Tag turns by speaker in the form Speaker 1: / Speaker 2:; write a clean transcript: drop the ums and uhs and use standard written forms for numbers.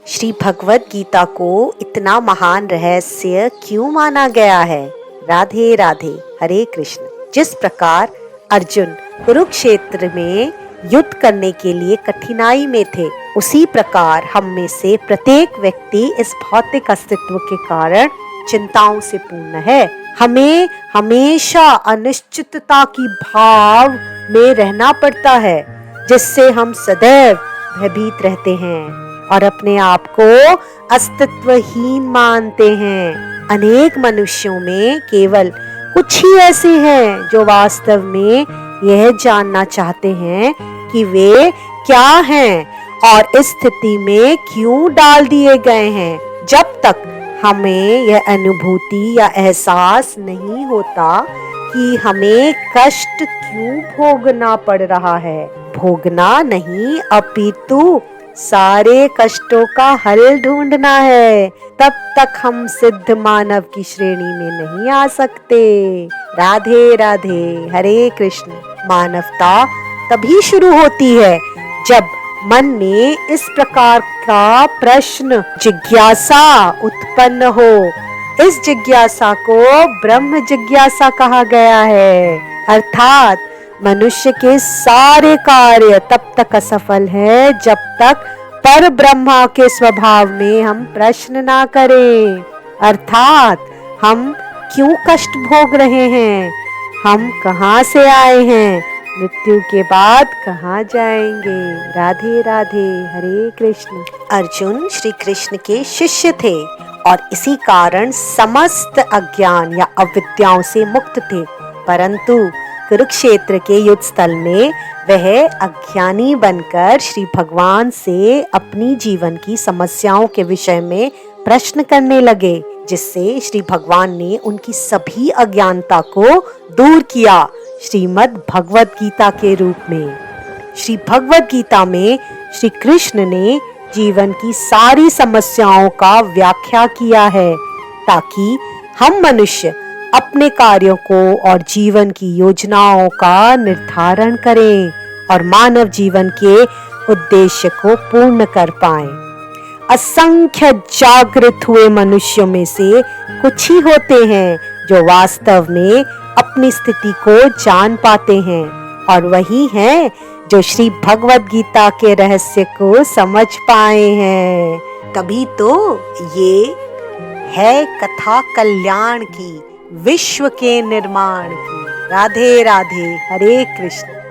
Speaker 1: श्री भगवत गीता को इतना महान रहस्य क्यों माना गया है? राधे राधे, हरे कृष्ण। जिस प्रकार अर्जुन कुरुक्षेत्र में युद्ध करने के लिए कठिनाई में थे, उसी प्रकार हम में से प्रत्येक व्यक्ति इस भौतिक अस्तित्व के कारण चिंताओं से पूर्ण है। हमें हमेशा अनिश्चितता की भाव में रहना पड़ता है, जिससे हम सदैव भयभीत रहते हैं और अपने आप को अस्तित्वहीन मानते हैं। अनेक मनुष्यों में केवल कुछ ही ऐसे हैं जो वास्तव में यह जानना चाहते हैं कि वे क्या हैं और इस स्थिति में क्यों डाल दिए गए हैं। जब तक हमें यह अनुभूति या एहसास नहीं होता कि हमें कष्ट क्यों भोगना पड़ रहा है, भोगना नहीं अपितु सारे कष्टों का हल ढूंढना है, तब तक हम सिद्ध मानव की श्रेणी में नहीं आ सकते। राधे राधे, हरे कृष्ण। मानवता तभी शुरू होती है जब मन में इस प्रकार का प्रश्न, जिज्ञासा उत्पन्न हो। इस जिज्ञासा को ब्रह्म जिज्ञासा कहा गया है, अर्थात मनुष्य के सारे कार्य तब तक असफल है जब तक पर ब्रह्मा के स्वभाव में हम प्रश्न ना करें, अर्थात हम क्यों कष्ट भोग रहे हैं, हम कहाँ से आए हैं, मृत्यु के बाद कहाँ जाएंगे। राधे राधे, हरे कृष्ण। अर्जुन श्री कृष्ण के शिष्य थे और इसी कारण समस्त अज्ञान या अविद्याओं से मुक्त थे, परंतु कुरुक्षेत्र के युद्ध स्थल में वह अज्ञानी बनकर श्री भगवान से अपनी जीवन की समस्याओं के विषय में प्रश्न करने लगे, जिससे श्री भगवान ने उनकी सभी अज्ञानता को दूर किया श्रीमद् भगवत गीता के रूप में। श्री भगवत गीता में श्री कृष्ण ने जीवन की सारी समस्याओं का व्याख्या किया है, ताकि हम मनुष्य अपने कार्यों को और जीवन की योजनाओं का निर्धारण करें और मानव जीवन के उद्देश्य को पूर्ण कर पाएं। असंख्य जागृत हुए मनुष्यों में से कुछ ही होते हैं जो वास्तव में अपनी स्थिति को जान पाते हैं, और वही हैं जो श्री भगवत गीता के रहस्य को समझ पाए हैं। तभी तो ये है कथा कल्याण की, विश्व के निर्माण की। राधे राधे, हरे कृष्ण।